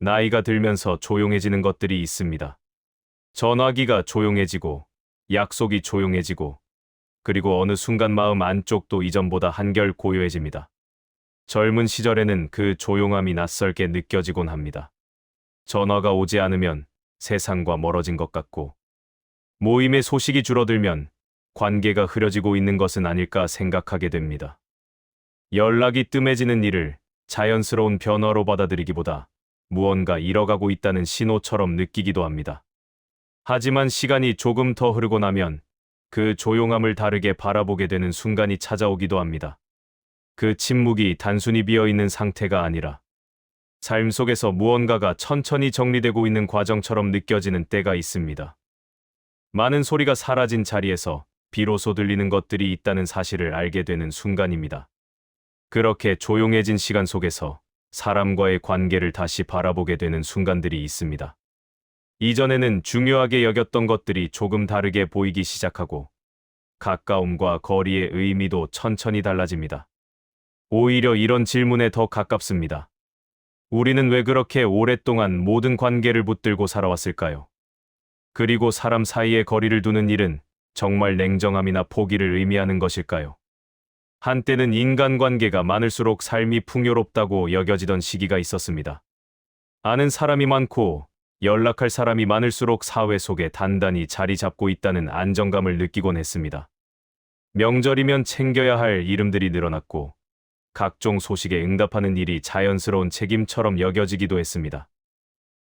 나이가 들면서 조용해지는 것들이 있습니다. 전화기가 조용해지고, 약속이 조용해지고, 그리고 어느 순간 마음 안쪽도 이전보다 한결 고요해집니다. 젊은 시절에는 그 조용함이 낯설게 느껴지곤 합니다. 전화가 오지 않으면 세상과 멀어진 것 같고, 모임의 소식이 줄어들면 관계가 흐려지고 있는 것은 아닐까 생각하게 됩니다. 연락이 뜸해지는 일을 자연스러운 변화로 받아들이기보다 무언가 잃어가고 있다는 신호처럼 느끼기도 합니다. 하지만 시간이 조금 더 흐르고 나면 그 조용함을 다르게 바라보게 되는 순간이 찾아오기도 합니다. 그 침묵이 단순히 비어있는 상태가 아니라 삶 속에서 무언가가 천천히 정리되고 있는 과정처럼 느껴지는 때가 있습니다. 많은 소리가 사라진 자리에서 비로소 들리는 것들이 있다는 사실을 알게 되는 순간입니다. 그렇게 조용해진 시간 속에서 사람과의 관계를 다시 바라보게 되는 순간들이 있습니다. 이전에는 중요하게 여겼던 것들이 조금 다르게 보이기 시작하고 가까움과 거리의 의미도 천천히 달라집니다. 오히려 이런 질문에 더 가깝습니다. 우리는 왜 그렇게 오랫동안 모든 관계를 붙들고 살아왔을까요? 그리고 사람 사이에 거리를 두는 일은 정말 냉정함이나 포기를 의미하는 것일까요? 한때는 인간관계가 많을수록 삶이 풍요롭다고 여겨지던 시기가 있었습니다. 아는 사람이 많고 연락할 사람이 많을수록 사회 속에 단단히 자리 잡고 있다는 안정감을 느끼곤 했습니다. 명절이면 챙겨야 할 이름들이 늘어났고 각종 소식에 응답하는 일이 자연스러운 책임처럼 여겨지기도 했습니다.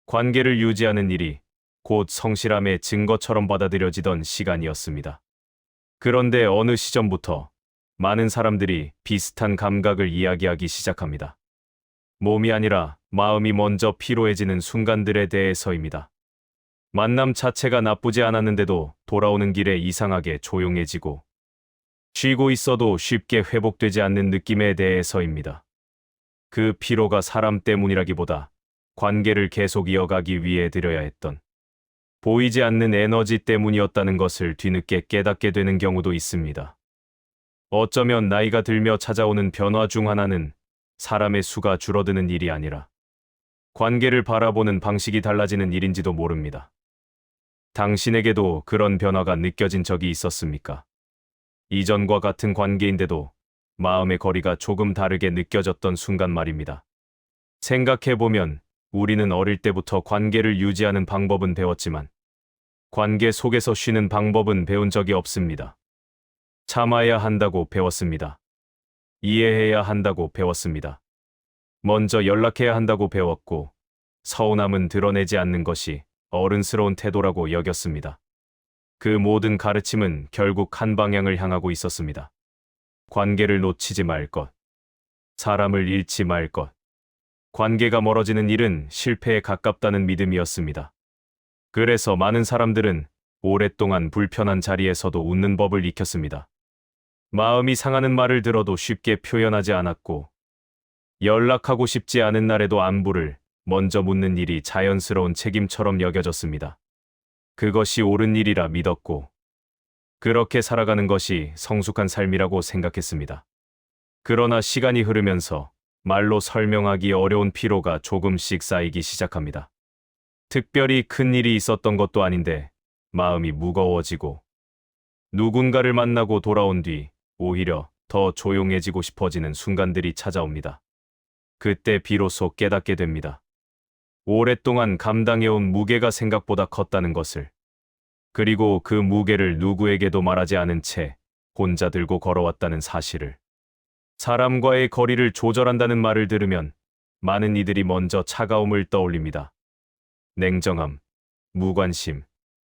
관계를 유지하는 일이 곧 성실함의 증거처럼 받아들여지던 시간이었습니다. 그런데 어느 시점부터 많은 사람들이 비슷한 감각을 이야기하기 시작합니다. 몸이 아니라 마음이 먼저 피로해지는 순간들에 대해서입니다. 만남 자체가 나쁘지 않았는데도 돌아오는 길에 이상하게 조용해지고 쉬고 있어도 쉽게 회복되지 않는 느낌에 대해서입니다. 그 피로가 사람 때문이라기보다 관계를 계속 이어가기 위해 들여야 했던 보이지 않는 에너지 때문이었다는 것을 뒤늦게 깨닫게 되는 경우도 있습니다. 어쩌면 나이가 들며 찾아오는 변화 중 하나는 사람의 수가 줄어드는 일이 아니라 관계를 바라보는 방식이 달라지는 일인지도 모릅니다. 당신에게도 그런 변화가 느껴진 적이 있었습니까? 이전과 같은 관계인데도 마음의 거리가 조금 다르게 느껴졌던 순간 말입니다. 생각해보면 우리는 어릴 때부터 관계를 유지하는 방법은 배웠지만 관계 속에서 쉬는 방법은 배운 적이 없습니다. 참아야 한다고 배웠습니다. 이해해야 한다고 배웠습니다. 먼저 연락해야 한다고 배웠고 서운함은 드러내지 않는 것이 어른스러운 태도라고 여겼습니다. 그 모든 가르침은 결국 한 방향을 향하고 있었습니다. 관계를 놓치지 말 것, 사람을 잃지 말 것. 관계가 멀어지는 일은 실패에 가깝다는 믿음이었습니다. 그래서 많은 사람들은 오랫동안 불편한 자리에서도 웃는 법을 익혔습니다. 마음이 상하는 말을 들어도 쉽게 표현하지 않았고 연락하고 싶지 않은 날에도 안부를 먼저 묻는 일이 자연스러운 책임처럼 여겨졌습니다. 그것이 옳은 일이라 믿었고 그렇게 살아가는 것이 성숙한 삶이라고 생각했습니다. 그러나 시간이 흐르면서 말로 설명하기 어려운 피로가 조금씩 쌓이기 시작합니다. 특별히 큰 일이 있었던 것도 아닌데 마음이 무거워지고 누군가를 만나고 돌아온 뒤 오히려 더 조용해지고 싶어지는 순간들이 찾아옵니다. 그때 비로소 깨닫게 됩니다. 오랫동안 감당해온 무게가 생각보다 컸다는 것을. 그리고 그 무게를 누구에게도 말하지 않은 채 혼자 들고 걸어왔다는 사실을. 사람과의 거리를 조절한다는 말을 들으면 많은 이들이 먼저 차가움을 떠올립니다. 냉정함, 무관심,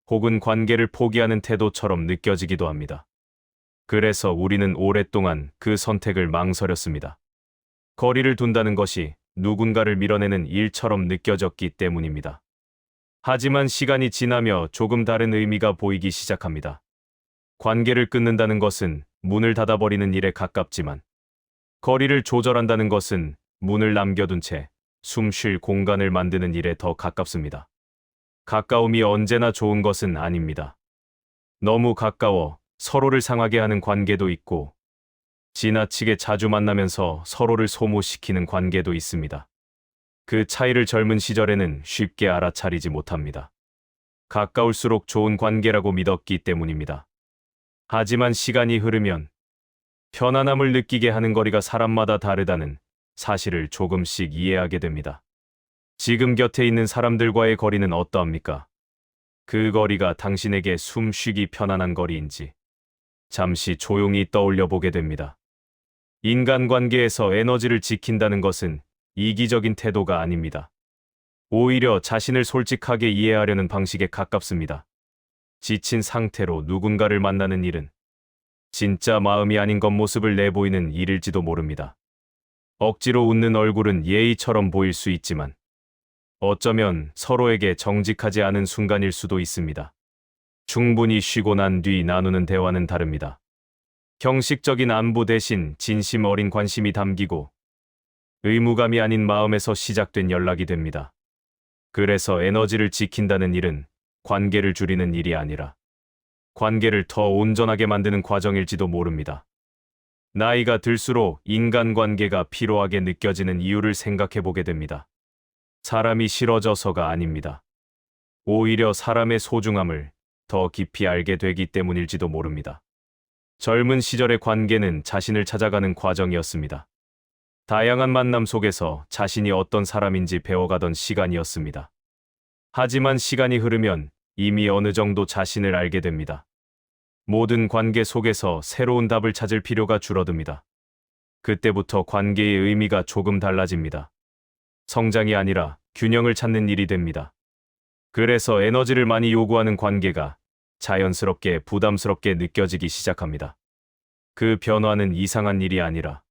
혹은 관계를 포기하는 태도처럼 느껴지기도 합니다. 그래서 우리는 오랫동안 그 선택을 망설였습니다. 거리를 둔다는 것이 누군가를 밀어내는 일처럼 느껴졌기 때문입니다. 하지만 시간이 지나며 조금 다른 의미가 보이기 시작합니다. 관계를 끊는다는 것은 문을 닫아버리는 일에 가깝지만 거리를 조절한다는 것은 문을 남겨둔 채 숨 쉴 공간을 만드는 일에 더 가깝습니다. 가까움이 언제나 좋은 것은 아닙니다. 너무 가까워 서로를 상하게 하는 관계도 있고 지나치게 자주 만나면서 서로를 소모시키는 관계도 있습니다. 그 차이를 젊은 시절에는 쉽게 알아차리지 못합니다. 가까울수록 좋은 관계라고 믿었기 때문입니다. 하지만 시간이 흐르면 편안함을 느끼게 하는 거리가 사람마다 다르다는 사실을 조금씩 이해하게 됩니다. 지금 곁에 있는 사람들과의 거리는 어떠합니까? 그 거리가 당신에게 숨 쉬기 편안한 거리인지 잠시 조용히 떠올려 보게 됩니다. 인간관계에서 에너지를 지킨다는 것은 이기적인 태도가 아닙니다. 오히려 자신을 솔직하게 이해하려는 방식에 가깝습니다. 지친 상태로 누군가를 만나는 일은 진짜 마음이 아닌 겉모습을 내보이는 일일지도 모릅니다. 억지로 웃는 얼굴은 예의처럼 보일 수 있지만 어쩌면 서로에게 정직하지 않은 순간일 수도 있습니다. 충분히 쉬고 난 뒤 나누는 대화는 다릅니다. 형식적인 안부 대신 진심 어린 관심이 담기고 의무감이 아닌 마음에서 시작된 연락이 됩니다. 그래서 에너지를 지킨다는 일은 관계를 줄이는 일이 아니라 관계를 더 온전하게 만드는 과정일지도 모릅니다. 나이가 들수록 인간관계가 피로하게 느껴지는 이유를 생각해 보게 됩니다. 사람이 싫어져서가 아닙니다. 오히려 사람의 소중함을 더 깊이 알게 되기 때문일지도 모릅니다. 젊은 시절의 관계는 자신을 찾아가는 과정이었습니다. 다양한 만남 속에서 자신이 어떤 사람인지 배워가던 시간이었습니다. 하지만 시간이 흐르면 이미 어느 정도 자신을 알게 됩니다. 모든 관계 속에서 새로운 답을 찾을 필요가 줄어듭니다. 그때부터 관계의 의미가 조금 달라집니다. 성장이 아니라 균형을 찾는 일이 됩니다. 그래서 에너지를 많이 요구하는 관계가 자연스럽게 부담스럽게 느껴지기 시작합니다. 그 변화는 이상한 일이 아니라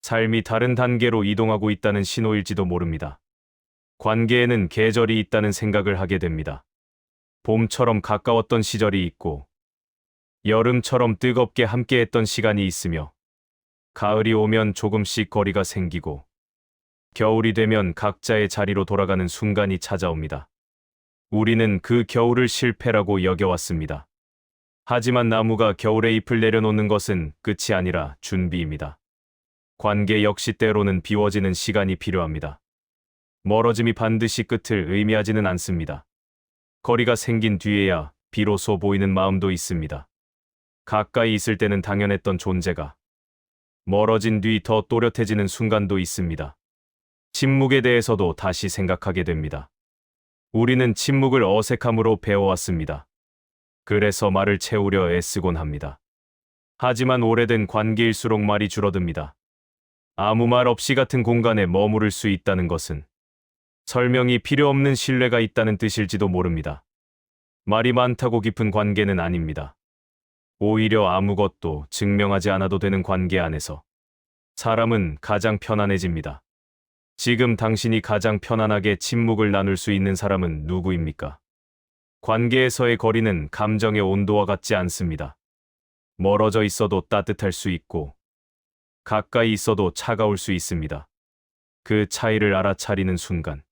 삶이 다른 단계로 이동하고 있다는 신호일지도 모릅니다. 관계에는 계절이 있다는 생각을 하게 됩니다. 봄처럼 가까웠던 시절이 있고 여름처럼 뜨겁게 함께했던 시간이 있으며 가을이 오면 조금씩 거리가 생기고 겨울이 되면 각자의 자리로 돌아가는 순간이 찾아옵니다. 우리는 그 겨울을 실패라고 여겨왔습니다. 하지만 나무가 겨울에 잎을 내려놓는 것은 끝이 아니라 준비입니다. 관계 역시 때로는 비워지는 시간이 필요합니다. 멀어짐이 반드시 끝을 의미하지는 않습니다. 거리가 생긴 뒤에야 비로소 보이는 마음도 있습니다. 가까이 있을 때는 당연했던 존재가 멀어진 뒤 더 또렷해지는 순간도 있습니다. 침묵에 대해서도 다시 생각하게 됩니다. 우리는 침묵을 어색함으로 배워왔습니다. 그래서 말을 채우려 애쓰곤 합니다. 하지만 오래된 관계일수록 말이 줄어듭니다. 아무 말 없이 같은 공간에 머무를 수 있다는 것은 설명이 필요 없는 신뢰가 있다는 뜻일지도 모릅니다. 말이 많다고 깊은 관계는 아닙니다. 오히려 아무것도 증명하지 않아도 되는 관계 안에서 사람은 가장 편안해집니다. 지금 당신이 가장 편안하게 침묵을 나눌 수 있는 사람은 누구입니까? 관계에서의 거리는 감정의 온도와 같지 않습니다. 멀어져 있어도 따뜻할 수 있고 가까이 있어도 차가울 수 있습니다. 그 차이를 알아차리는 순간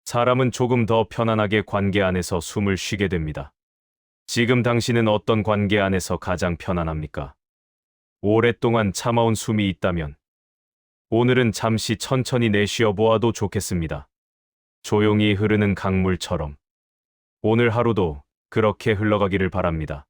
사람은 조금 더 편안하게 관계 안에서 숨을 쉬게 됩니다. 지금 당신은 어떤 관계 안에서 가장 편안합니까? 오랫동안 참아온 숨이 있다면 오늘은 잠시 천천히 내쉬어 보아도 좋겠습니다. 조용히 흐르는 강물처럼 오늘 하루도 그렇게 흘러가기를 바랍니다.